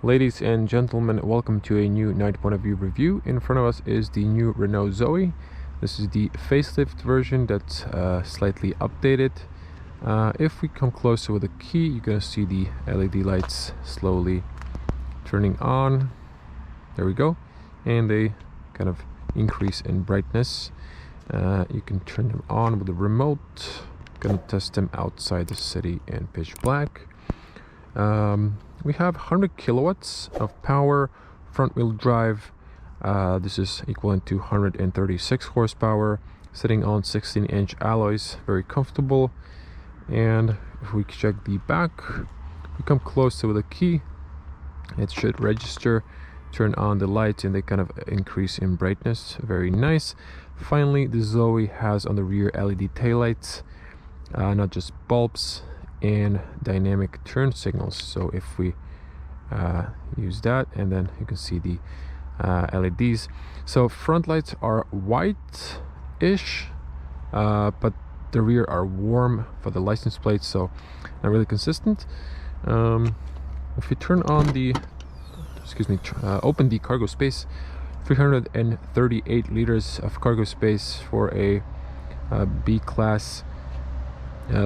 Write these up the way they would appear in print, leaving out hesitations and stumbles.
Ladies and gentlemen, welcome to a new night point of view review. In front of us is the new Renault Zoe. This is the facelift version that's slightly updated. If we come closer with a key, you're going to see the LED lights slowly turning on. There we go. And they kind of increase in brightness. You can turn them on with the remote. Gonna test them outside the city in pitch black. We have 100 kilowatts of power, front wheel drive. This is equivalent to 136 horsepower, sitting on 16-inch alloys, very comfortable. And if we check the back, we come closer with a key, it should register, turn on the lights, and they kind of increase in brightness. Very nice. Finally, the Zoe has on the rear LED taillights, not just bulbs, and dynamic turn signals. So if we use that, and then you can see the LEDs. So front lights are white-ish, but the rear are warm for the license plates, so not really consistent. If you turn on the, open the cargo space, 338 liters of cargo space for a B-class.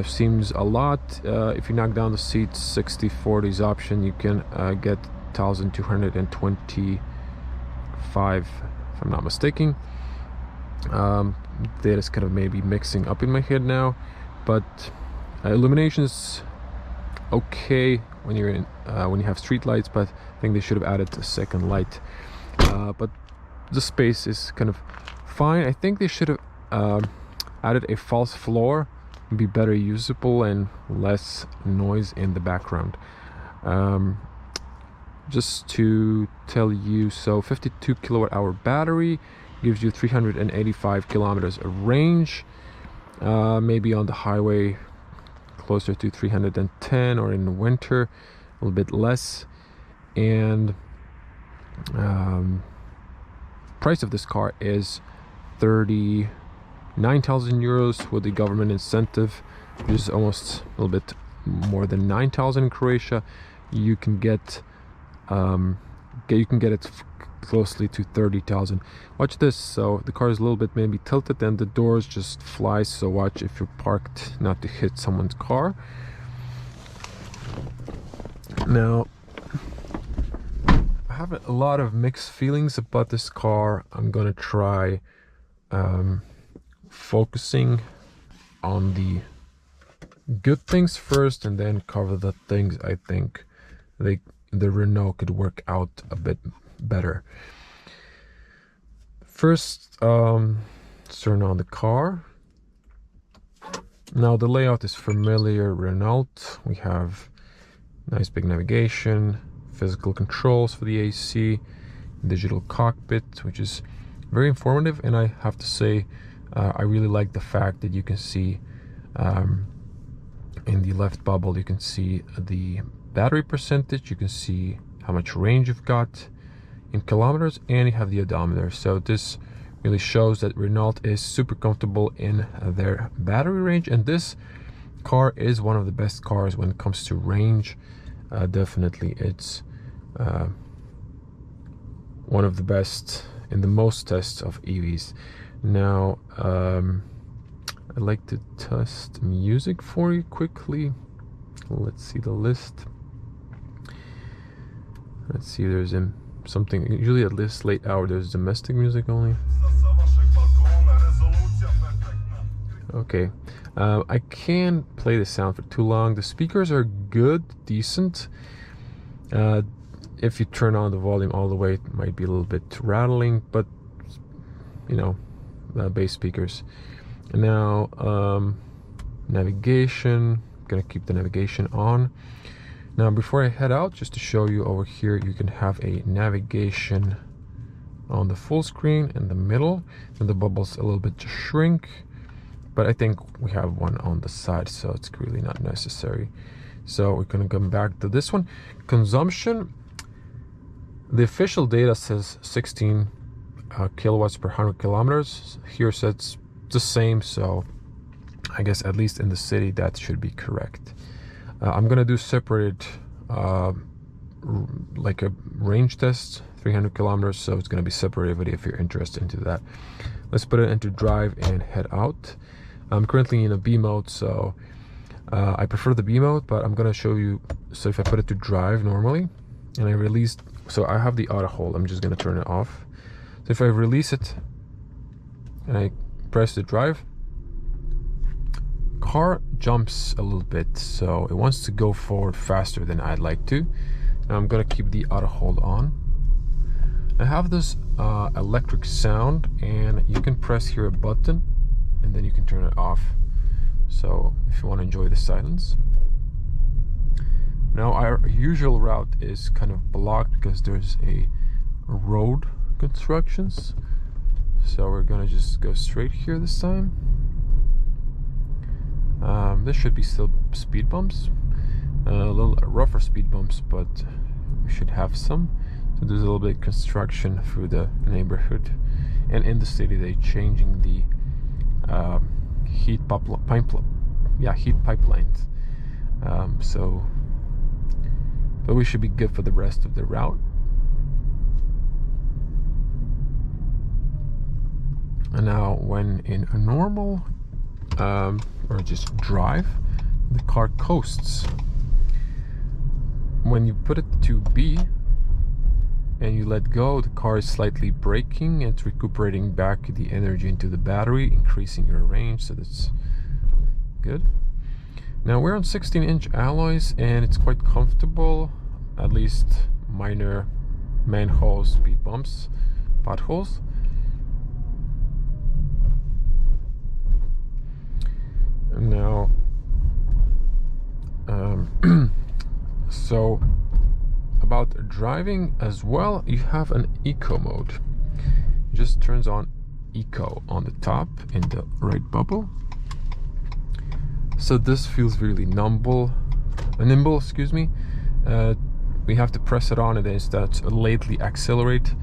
Seems a lot. If you knock down the seats, 60/40s option, you can get 1,225, if I'm not mistaken. That is kind of maybe mixing up in my head now, but illumination's okay when you're in when you have street lights, but I think they should have added a second light. But the space is kind of fine. I think they should have added a false floor, be better usable and less noise in the background. Just to tell you, so 52 kilowatt hour battery gives you 385 kilometers of range, maybe on the highway closer to 310, or in the winter a little bit less. And price of this car is 39,000 euros with the government incentive. There's almost a little bit more than 9,000 in Croatia. You can get it closely to 30,000. Watch this. So the car is a little bit maybe tilted and the doors just fly, so watch if you're parked not to hit someone's car. Now, I have a lot of mixed feelings about this car. I'm gonna try focusing on the good things first, and then cover the things I think the Renault could work out a bit better. First, let's turn on the car. Now the layout is familiar Renault. We have nice big navigation, physical controls for the AC, digital cockpit, which is very informative. And I have to say, I really like the fact that you can see in the left bubble, you can see the battery percentage, you can see how much range you've got in kilometers, and you have the odometer. So this really shows that Renault is super comfortable in their battery range, and this car is one of the best cars when it comes to range. Definitely it's one of the best in the most tests of EVs. Now I'd like to test music for you quickly. Let's see the list. Let's see, there's something, usually at this late hour there's domestic music only. Okay, I can't play the sound for too long. The speakers are good, decent. If you turn on the volume all the way, it might be a little bit rattling, but you know, bass speakers. And now navigation, gonna keep the navigation on. Now before I head out, just to show you over here, you can have a navigation on the full screen in the middle, and the bubbles a little bit just shrink, but I think we have one on the side, so it's really not necessary. So we're gonna come back to this one. Consumption, the official data says 16 kilowatts per 100 kilometers. Here says the same, so I guess at least in the city that should be correct. I'm gonna do separate like a range test, 300 kilometers, so it's going to be separate video if you're interested into that. Let's put it into drive and head out. I'm currently in a B mode, so I prefer the B mode, but I'm going to show you. So if I put it to drive normally and I release, so I have the auto hold, I'm just going to turn it off. So if I release it and I press the drive, car jumps a little bit, so it wants to go forward faster than I'd like to. Now I'm gonna keep the auto hold on. I have this electric sound, and you can press here a button and then you can turn it off, so if you want to enjoy the silence. Now our usual route is kind of blocked because there's a road constructions, so we're gonna just go straight here this time. There should be still speed bumps, a little rougher speed bumps, but we should have some. So there's a little bit of construction through the neighborhood, and in the city they're changing the heat pipelines. But we should be good for the rest of the route. And now, when in a normal or just drive, the car coasts. When you put it to B and you let go, the car is slightly braking. It's recuperating back the energy into the battery, increasing your range, so that's good. Now we're on 16-inch alloys and it's quite comfortable, at least minor manholes, speed bumps, potholes. Now so about driving as well, you have an eco mode. It just turns on eco on the top in the right bubble, so this feels really nimble, excuse me. We have to press it on and then it starts to lately accelerate.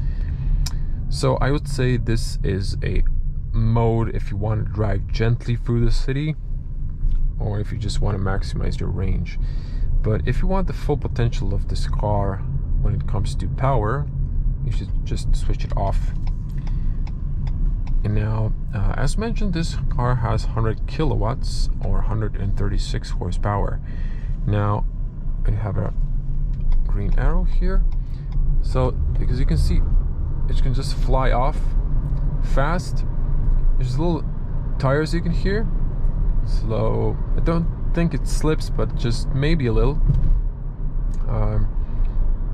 So I would say this is a mode if you want to drive gently through the city, or if you just want to maximize your range. But if you want the full potential of this car when it comes to power, you should just switch it off. And now, as mentioned, this car has 100 kilowatts or 136 horsepower. Now, I have a green arrow here. So, because you can see, it can just fly off fast. There's little tires you can hear. Slow. I don't think it slips, but just maybe a little.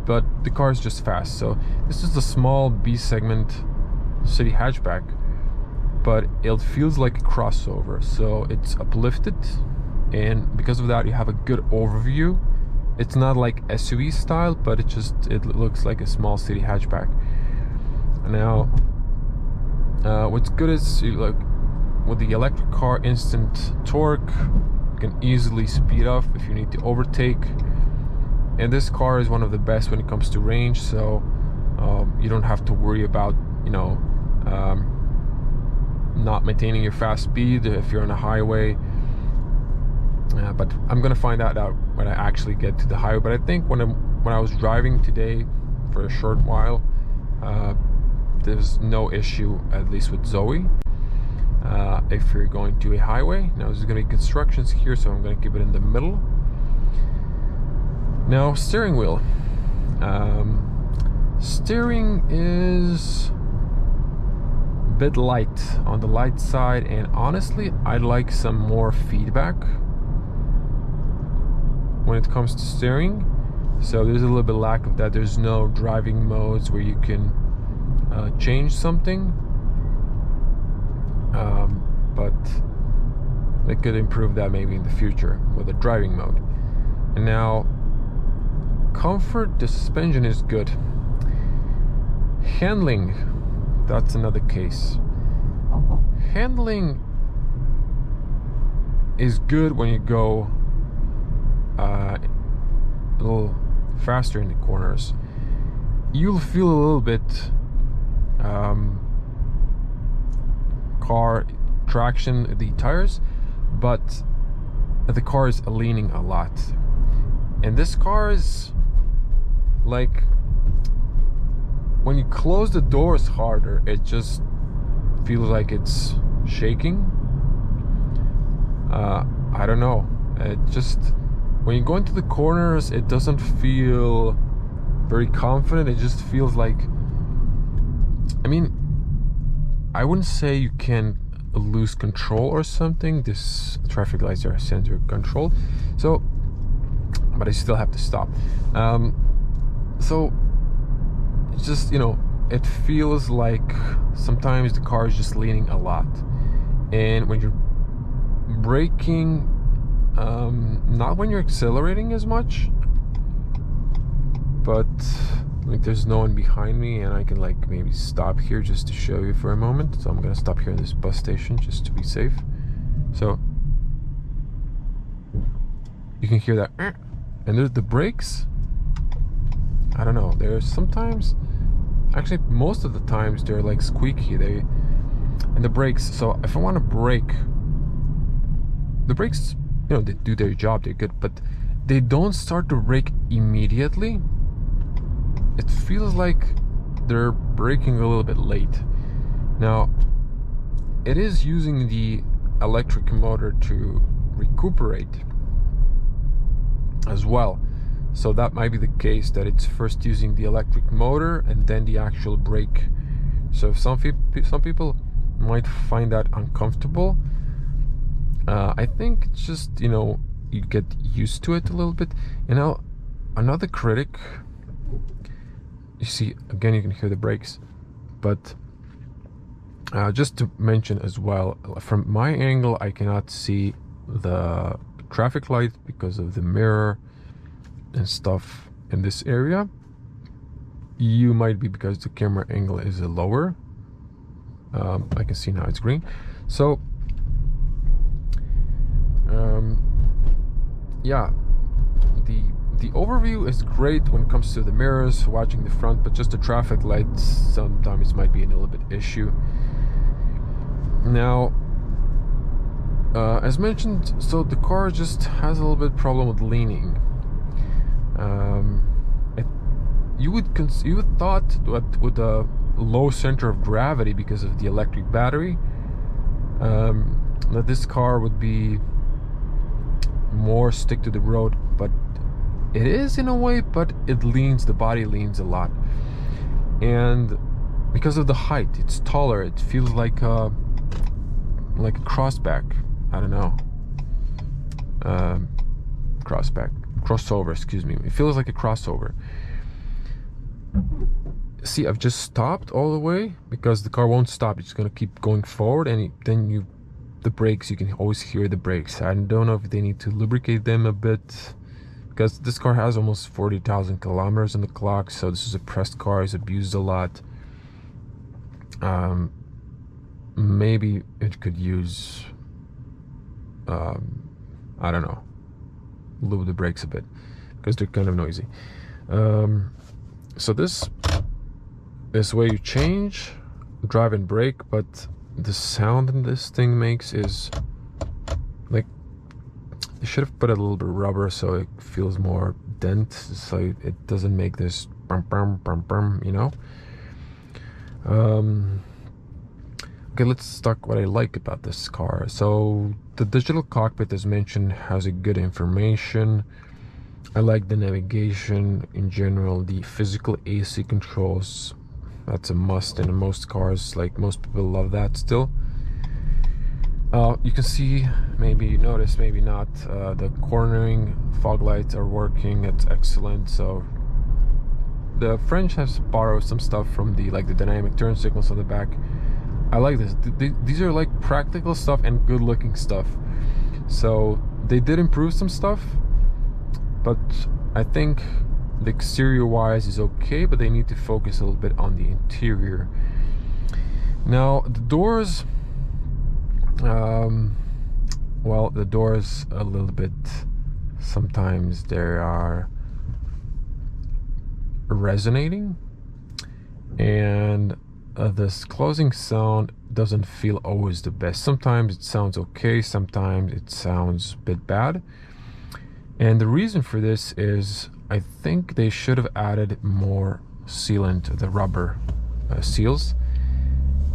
But the car is just fast. So this is a small B segment city hatchback, but it feels like a crossover. So it's uplifted, and because of that, you have a good overview. It's not like SUV style, but it looks like a small city hatchback. Now, what's good is with the electric car, instant torque. You can easily speed up if you need to overtake, and this car is one of the best when it comes to range, so you don't have to worry about not maintaining your fast speed if you're on a highway. But I'm gonna find that out when I actually get to the highway. But I think when I was driving today for a short while, there's no issue, at least with Zoe. If you're going to a highway, now there's going to be constructions here, so I'm going to keep it in the middle. Now, steering wheel. Steering is a bit light, on the light side, and honestly, I'd like some more feedback when it comes to steering. So there's a little bit lack of that. There's no driving modes where you can change something. But they could improve that maybe in the future with a driving mode. And now, comfort, the suspension is good. Handling, that's another case. Handling is good when you go a little faster in the corners. You'll feel a little bit car traction, the tires, but the car is leaning a lot, and this car is like when you close the doors harder, it just feels like it's shaking. I don't know. It just, when you go into the corners, it doesn't feel very confident. It just feels like, I mean, I wouldn't say you can lose control or something. This traffic lights are sensor controlled, so, but I still have to stop. So it's just, you know, it feels like sometimes the car is just leaning a lot, and when you're braking, not when you're accelerating as much, but like there's no one behind me and I can like maybe stop here just to show you for a moment. So I'm gonna stop here in this bus station just to be safe. So you can hear that, and there's the brakes. I don't know, there's sometimes, actually most of the times they're like squeaky, and the brakes. So if I want to brake, the brakes, you know, they do their job, they're good, but they don't start to brake immediately. It feels like they're braking a little bit late. Now, it is using the electric motor to recuperate as well. So that might be the case, that it's first using the electric motor and then the actual brake. So some people might find that uncomfortable. I think it's just, you know, you get used to it a little bit. You know, another critic, you see, again, you can hear the brakes, but just to mention as well, from my angle, I cannot see the traffic light because of the mirror and stuff in this area. You might be because the camera angle is lower. I can see now it's green. So yeah, the overview is great when it comes to the mirrors, watching the front, but just the traffic lights sometimes might be a little bit issue. Now, as mentioned, so the car just has a little bit problem with leaning. You would thought that with a low center of gravity because of the electric battery, that this car would be more stick to the road, but it is in a way, but it leans, the body leans a lot, and because of the height, it's taller, it feels like a crossback. I don't know, crossover, excuse me. It feels like a crossover. See, I've just stopped all the way because the car won't stop. It's gonna keep going forward, and then the brakes, you can always hear the brakes. I don't know if they need to lubricate them a bit, because this car has almost 40,000 kilometers on the clock, so this is a pressed car, it's abused a lot. Maybe it could use, I don't know, lube the brakes a bit, because they're kind of noisy. So this way you change, drive and brake, but the sound this thing makes is like, they should have put a little bit of rubber so it feels more dent, so it doesn't make this brum brum brum brum, you know. Okay, let's talk what I like about this car. So the digital cockpit, as mentioned, has a good information. I like the navigation in general. The physical AC controls, that's a must in most cars. Like, most people love that still. You can see, maybe you notice, maybe not, the cornering fog lights are working. It's excellent. So the French has borrowed some stuff from the dynamic turn signals on the back. I like this. These are like practical stuff and good looking stuff. So they did improve some stuff, but I think the exterior wise is okay, but they need to focus a little bit on the interior. Now the doors, well, the doors a little bit, sometimes they are resonating, and this closing sound doesn't feel always the best. Sometimes it sounds okay, sometimes it sounds a bit bad. And the reason for this is, I think they should have added more sealant, the rubber seals.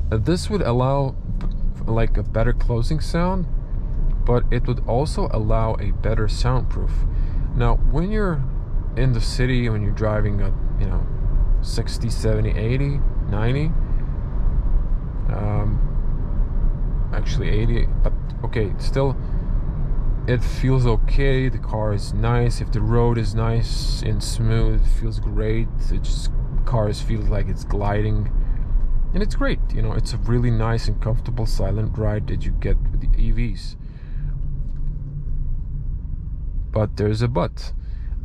This would allow like a better closing sound, but it would also allow a better soundproof. Now when you're in the city, when you're driving at 60, 70, 80, 90, actually 80, but okay, still it feels okay. The car is nice. If the road is nice and smooth, it feels great. It just cars feels like it's gliding, and it's great. It's a really nice and comfortable silent ride that you get with the EVs. But there's a but,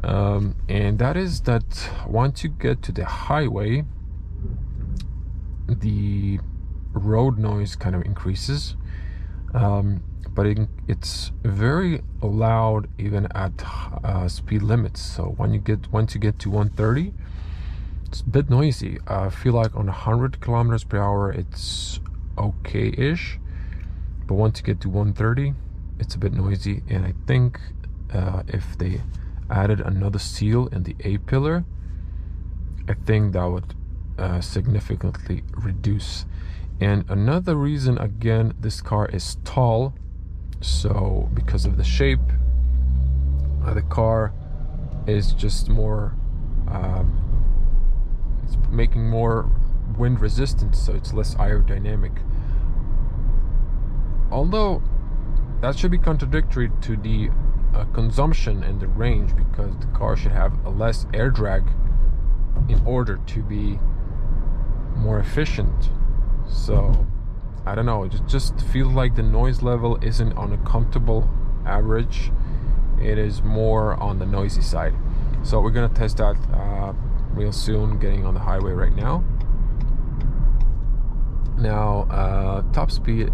and that is that once you get to the highway, the road noise kind of increases, but it's very loud even at speed limits. So once you get to 130, it's a bit noisy. I feel like on 100 kilometers per hour it's okay-ish, but once you get to 130, it's a bit noisy. And I think if they added another seal in the A-pillar, I think that would significantly reduce. And another reason, again, this car is tall, so because of the shape, the car is just more it's making more wind resistance, so it's less aerodynamic. Although that should be contradictory to the consumption and the range, because the car should have a less air drag in order to be more efficient. So I don't know, it just feels like the noise level isn't on a comfortable average. It is more on the noisy side. So we're gonna test that real soon, getting on the highway right now. Now top speed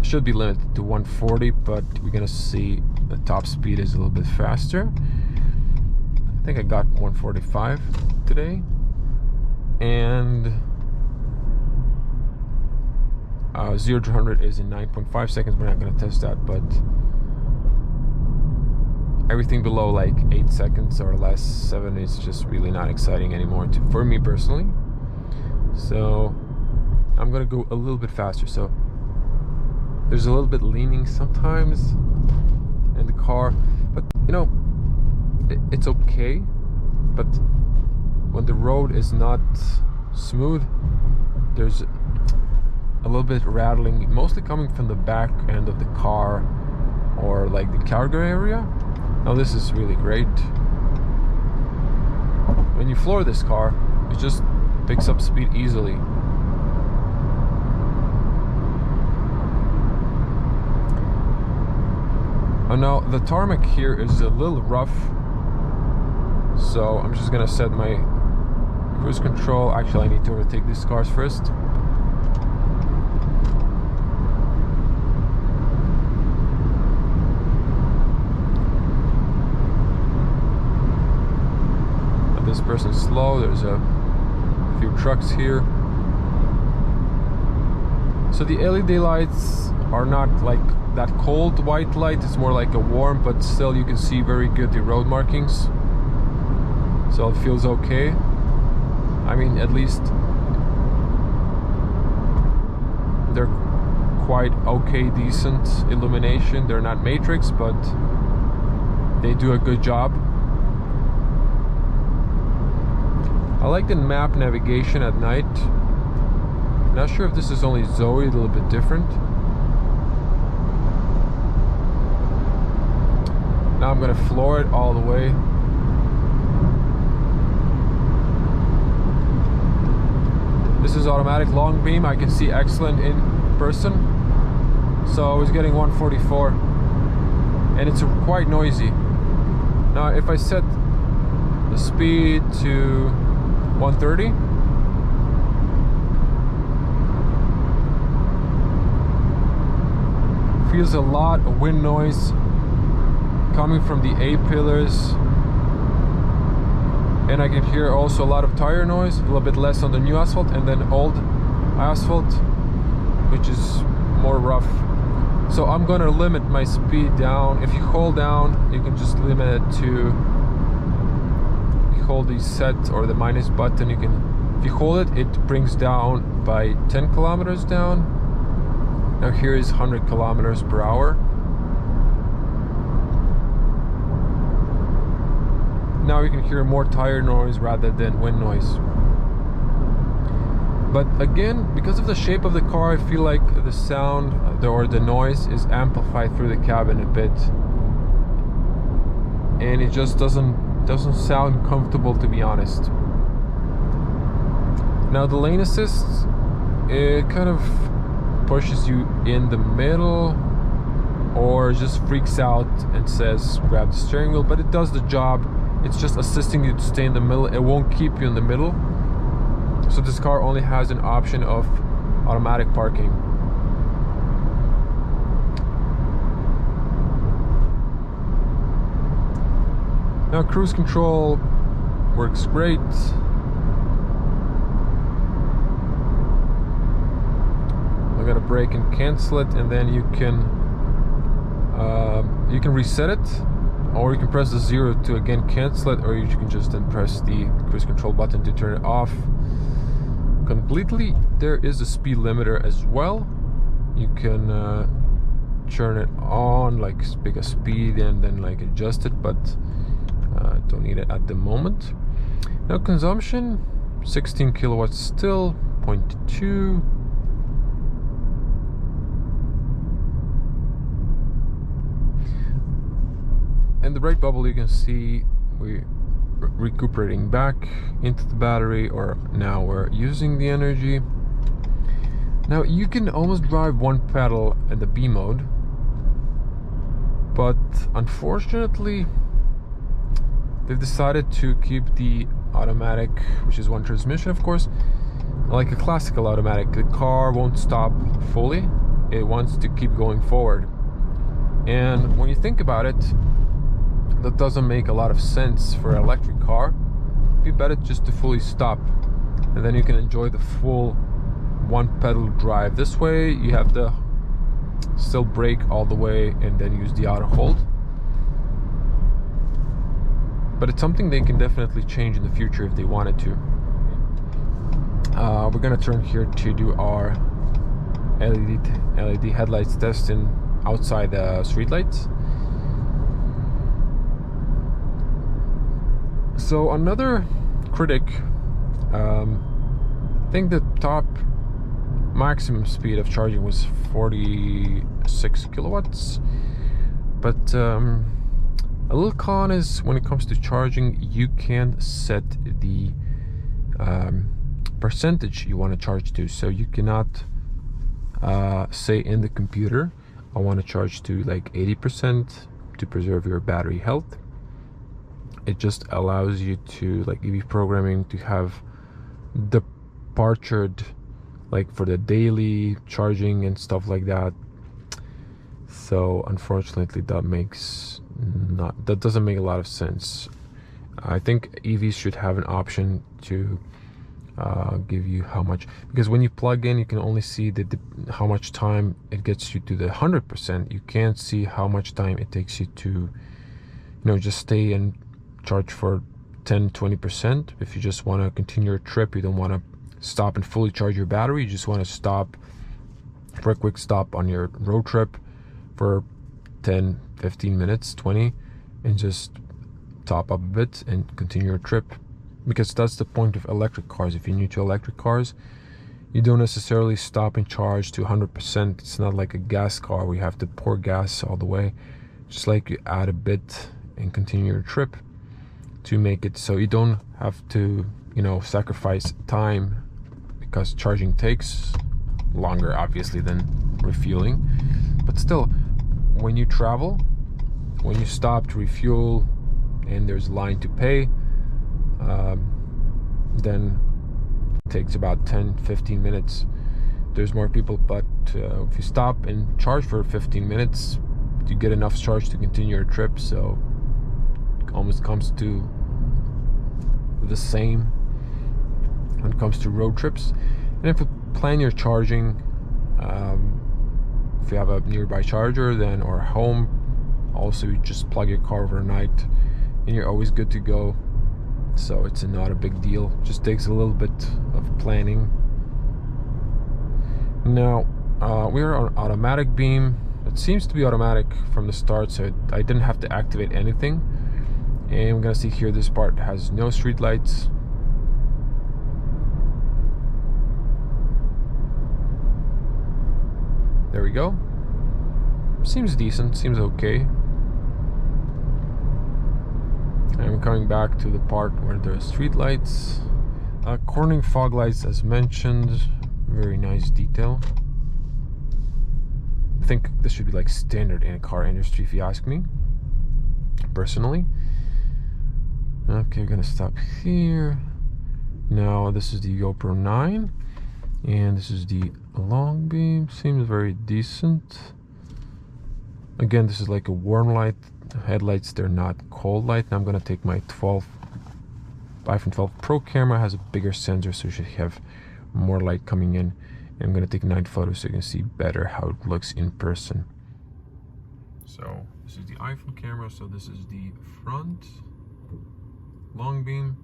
should be limited to 140, but we're gonna see the top speed is a little bit faster. I think I got 145 today, and 0 to 100 is in 9.5 seconds. We're not going to test that, but everything below like 8 seconds or less, 7, is just really not exciting anymore for me personally. So I'm going to go a little bit faster. So there's a little bit leaning sometimes in the car, but it's okay. But when the road is not smooth, there's a little bit rattling, mostly coming from the back end of the car or like the cargo area. Now this is really great. When you floor this car, it just picks up speed easily. And now the tarmac here is a little rough, so I'm just gonna set my cruise control. Actually, I need to overtake these cars first. This person's slow. There's a few trucks here. So the LED lights are not like that cold white light, it's more like a warm, but still you can see very good the road markings, so it feels okay. I mean, at least they're quite okay, decent illumination. They're not matrix, but they do a good job. I like the map navigation at night. Not sure if this is only Zoe, a little bit different. Now I'm gonna floor it all the way. This is automatic long beam. I can see excellent in person. So I was getting 144, and it's quite noisy. Now if I set the speed to 130, feels a lot of wind noise coming from the A-pillars, and I can hear also a lot of tire noise, a little bit less on the new asphalt, and then old asphalt, which is more rough. So I'm gonna limit my speed down. If you hold down, you can just limit it to, you hold the set or the minus button, you can, if you hold it, it brings down by 10 kilometers down. Now here is 100 kilometers per hour. Now you can hear more tire noise rather than wind noise. But again, because of the shape of the car, I feel like the sound or the noise is amplified through the cabin a bit, and it just doesn't sound comfortable, to be honest. Now the lane assist, it kind of pushes you in the middle, or just freaks out and says grab the steering wheel, but it does the job. It's just assisting you to stay in the middle. It won't keep you in the middle. So this car only has an option of automatic parking. Now cruise control works great. I'm gonna brake and cancel it, and then you can reset it, or you can press the 0 to again cancel it, or you can just then press the cruise control button to turn it off completely. There is a speed limiter as well. You can turn it on, like pick a speed and then like adjust it, but don't need it at the moment. Now consumption, 16 kilowatts still, 0.2. And the brake bubble, you can see we're recuperating back into the battery, or now we're using the energy. Now you can almost drive one pedal in the B mode, but unfortunately they've decided to keep the automatic, which is one transmission, of course, like a classical automatic. The car won't stop fully, it wants to keep going forward. And when you think about it, that doesn't make a lot of sense for an electric car. It'd be better just to fully stop, and then you can enjoy the full one pedal drive. This way you have to still brake all the way and then use the auto hold. But it's something they can definitely change in the future if they wanted to. We're gonna turn here to do our LED headlights testing outside the street lights. So another critic, I think the top maximum speed of charging was 46 kilowatts, but a little con is when it comes to charging, you can set the percentage you want to charge to. So you cannot say in the computer, I want to charge to like 80% to preserve your battery health. It just allows you to, like EV programming, to have departured, like for the daily charging and stuff like that. So unfortunately that doesn't make a lot of sense. I think EVs should have an option to give you how much, because when you plug in, you can only see how much time it gets you to the 100%. You can't see how much time it takes you to, just stay and charge for 10-20%. If you just want to continue your trip, you don't want to stop and fully charge your battery, you just want to stop for a quick stop on your road trip for 10-15 minutes, 20, and just top up a bit and continue your trip. Because that's the point of electric cars. If you're new to electric cars, you don't necessarily stop and charge to 100%. It's not like a gas car where you have to pour gas all the way. Just like you add a bit and continue your trip to make it so you don't have to, sacrifice time, because charging takes longer, obviously, than refueling. But still, when you travel, when you stop to refuel and there's a line to pay, then it takes about 10-15 minutes. There's more people, but if you stop and charge for 15 minutes, you get enough charge to continue your trip. So it almost comes to the same when it comes to road trips. And if you plan your charging, if you have a nearby charger, then, or home, also you just plug your car overnight and you're always good to go. So it's not a big deal, just takes a little bit of planning. Now we are on automatic beam. It seems to be automatic from the start, so I didn't have to activate anything. And we're gonna see here, this part has no street lights. There we go. Seems decent, seems okay. And we're coming back to the part where there are street lights. Cornering fog lights, as mentioned, very nice detail. I think this should be like standard in the car industry, if you ask me, personally. Okay, we're gonna stop here. Now this is the GoPro 9, and this is the long beam. Seems very decent. Again, this is like a warm light. Headlights, they're not cold light. Now I'm gonna take my iPhone 12 Pro camera. It has a bigger sensor, so you should have more light coming in. And I'm gonna take night photos so you can see better how it looks in person. So this is the iPhone camera. So this is the front long beam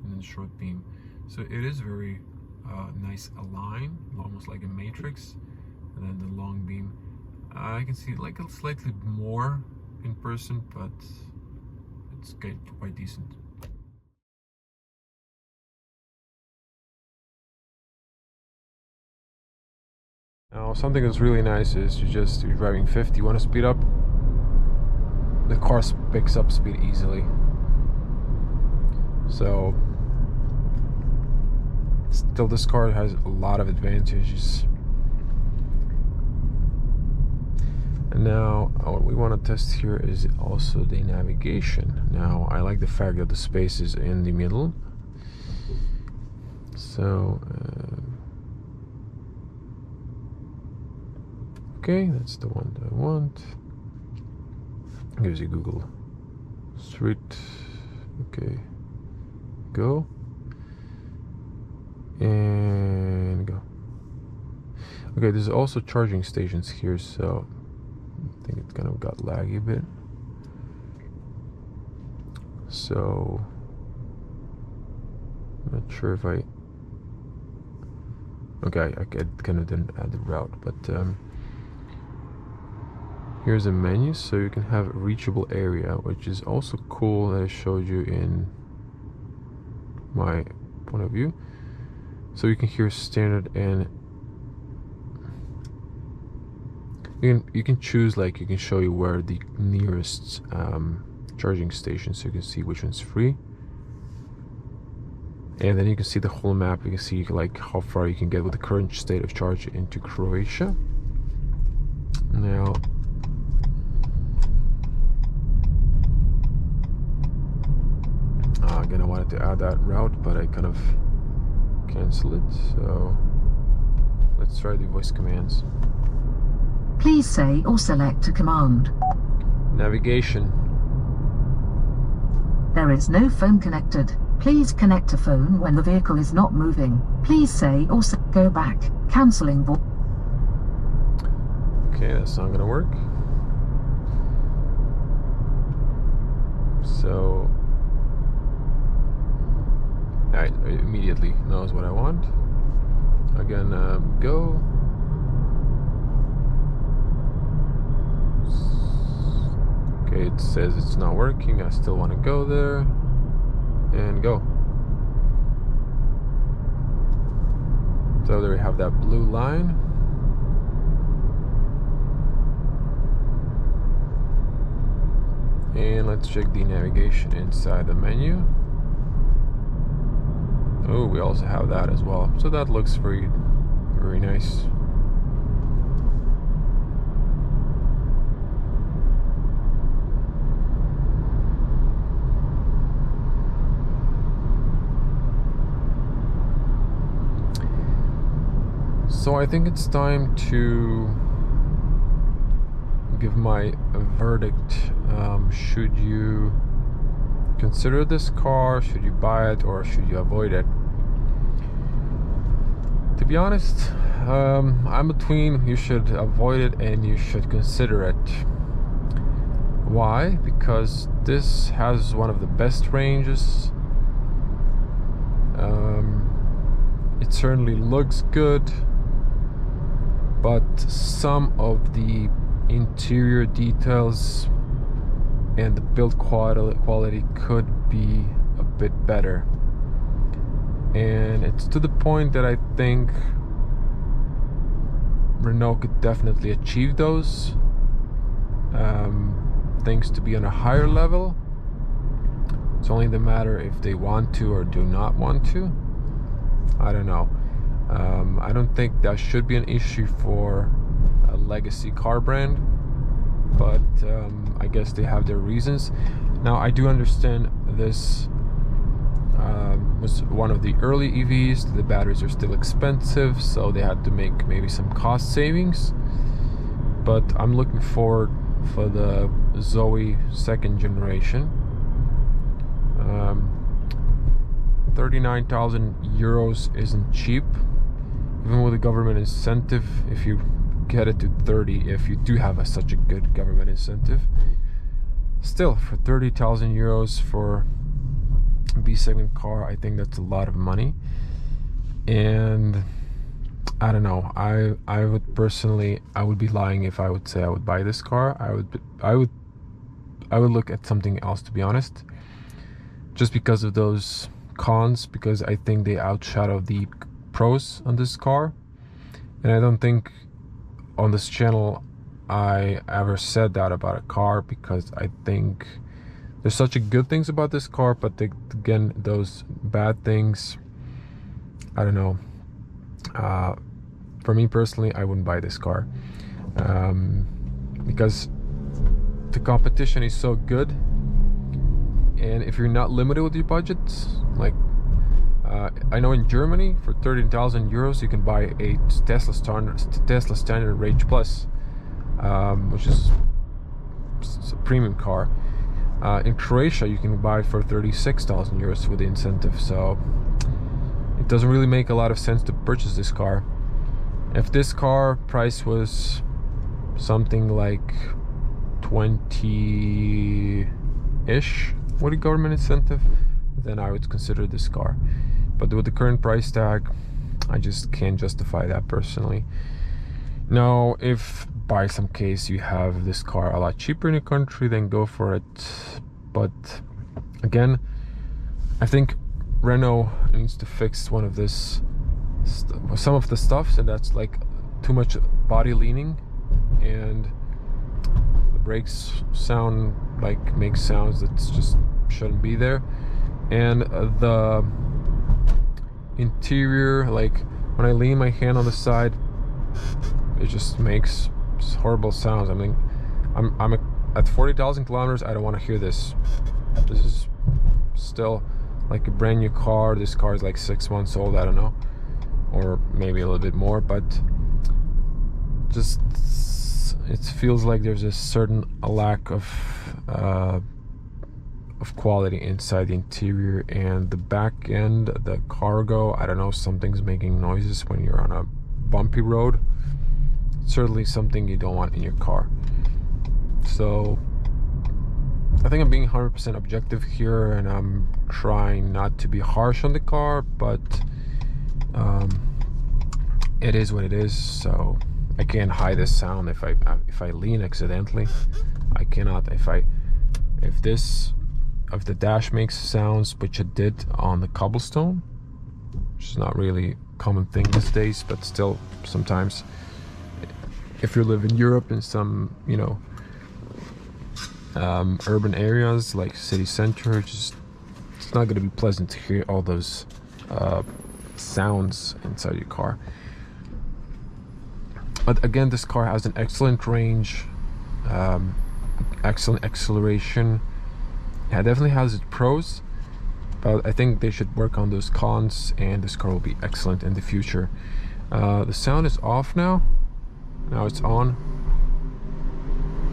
and then short beam. So it is very nice aligned, almost like a matrix. And then the long beam, I can see like a slightly more in person, but it's quite decent. Now something that's really nice is you're driving 50, you want to speed up, the car picks up speed easily. So still, this car has a lot of advantages. And now what we want to test here is also the navigation. Now I like the fact that the space is in the middle. So okay, that's the one that I want. Gives you Google Street. Okay, go and go. Okay, there's also charging stations here, so I think it kind of got laggy a bit. So I'm not sure if I kind of didn't add the route, but here's a menu, so you can have reachable area, which is also cool, that I showed you in my point of view. So you can hear standard, and you can choose, like, you can show you where the nearest charging station, so you can see which one's free. And then you can see the whole map. You can see like how far you can get with the current state of charge into Croatia. Now again, I wanted to add that route, but I kind of cancel it. So let's try the voice commands. Please say or select a command. Navigation. There is no phone connected. Please connect a phone when the vehicle is not moving. Please say or go back. Cancelling voice. Okay, that's not gonna work. So it immediately knows what I want. Again, go. Okay, it says it's not working. I still want to go there and go. So there we have that blue line. And let's check the navigation inside the menu. Oh, we also have that as well. So that looks very, very nice. So I think it's time to give my verdict. Should you consider this car? Should you buy it, or should you avoid it? To To be honest, I'm between you should avoid it and you should consider it. Why? Because this has one of the best ranges. It certainly looks good, but some of the interior details and the build quality could be a bit better. And it's to the point that I think Renault could definitely achieve those things to be on a higher level. It's only the matter if they want to or do not want to. I don't know. I don't think that should be an issue for a legacy car brand, but I guess they have their reasons. Now, I do understand this was one of the early EVs. The batteries are still expensive, so they had to make maybe some cost savings. But I'm looking forward for the Zoe second generation. 39,000 euros isn't cheap, even with a government incentive. If you get it to 30, if you do have such a good government incentive, still for 30,000 euros for a B segment car, I think that's a lot of money. And I don't know, I would personally, I would be lying if I would say I would buy this car. I would look at something else, to be honest, just because of those cons, because I think they outshadow the pros on this car. And I don't think on this channel I ever said that about a car, because I think there's such a good things about this car, but again, those bad things, I don't know. For me personally, I wouldn't buy this car because the competition is so good. And if you're not limited with your budget, like I know in Germany for 13,000 euros you can buy a Tesla Standard Range Plus, which is a premium car. In Croatia you can buy for 36,000 euros with the incentive, so it doesn't really make a lot of sense to purchase this car. If this car price was something like 20-ish with a government incentive, then I would consider this car. But with the current price tag, I just can't justify that personally. Now, if by some case you have this car a lot cheaper in the country, then go for it. But again, I think Renault needs to fix one of this, some of the stuff, and that's like too much body leaning, and the brakes sound like make sounds that just shouldn't be there, and the interior, like when I lean my hand on the side, it just makes horrible sounds. I mean, I'm at 40,000 kilometers. I don't want to hear this. This is still like a brand new car. This car is like 6 months old, I don't know, or maybe a little bit more, but just it feels like there's a certain lack of quality inside the interior, and the back end, the cargo, I don't know, something's making noises when you're on a bumpy road. Certainly something you don't want in your car. So I think I'm being 100% objective here, and I'm trying not to be harsh on the car, but it is what it is. So I can't hide this sound. If I lean accidentally, I cannot. If the dash makes sounds, which it did on the cobblestone, which is not really a common thing these days, but still sometimes, if you live in Europe in some, you know, urban areas like city center, it's not going to be pleasant to hear all those sounds inside your car. But again, this car has an excellent range, excellent acceleration. Yeah, it definitely has its pros, but I think they should work on those cons, and this car will be excellent in the future. The sound is off now. Now it's on,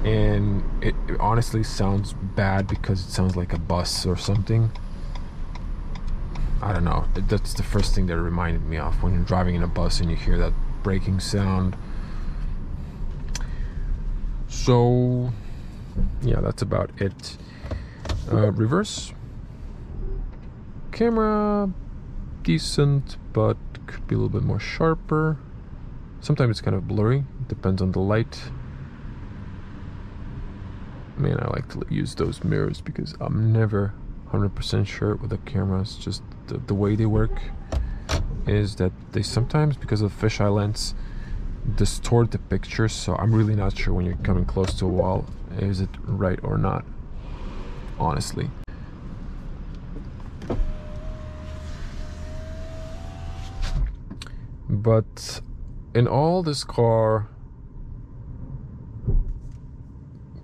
and it honestly sounds bad because it sounds like a bus or something. I don't know, that's the first thing that it reminded me of when you're driving in a bus and you hear that braking sound. So yeah, that's about it. Reverse camera, decent, but could be a little bit more sharper. Sometimes it's kind of blurry, depends on the light. Man, I like to use those mirrors because I'm never 100% sure with the cameras. Just the way they work is that they sometimes, because of the fisheye lens, distort the picture. So I'm really not sure when you're coming close to a wall, is it right or not, honestly. But in all, this car,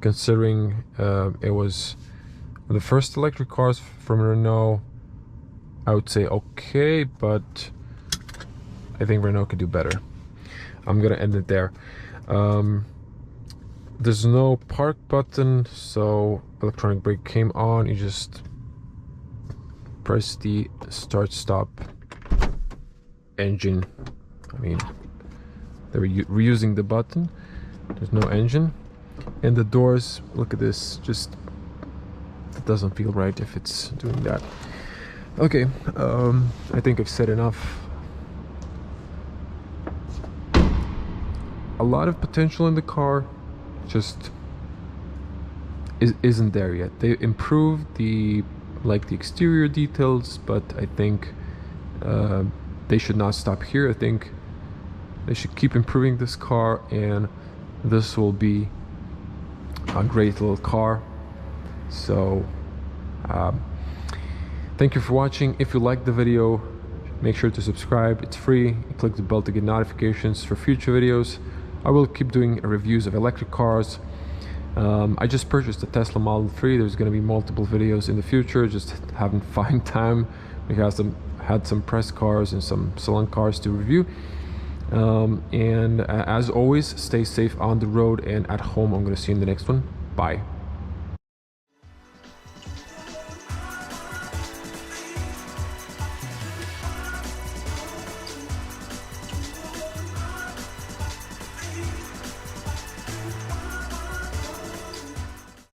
considering it was the first electric cars from Renault, I would say okay, but I think Renault could do better. I'm gonna end it there. There's no park button, so electronic brake came on. You just press the start stop engine. I mean, they were reusing the button. There's no engine. And the doors, look at this, just, it doesn't feel right if it's doing that. Okay, I think I've said enough. A lot of potential in the car, just isn't there yet. They improved the exterior details, but I think they should not stop here. I think they should keep improving this car, and this will be a great little car. So thank you for watching. If you liked the video, make sure to subscribe. It's free. Click the bell to get notifications for future videos. I will keep doing reviews of electric cars. I just purchased a Tesla Model 3. There's going to be multiple videos in the future. Just haven't found time because I had some press cars and some salon cars to review. And as always, stay safe on the road and at home. I'm going to see you in the next one. Bye.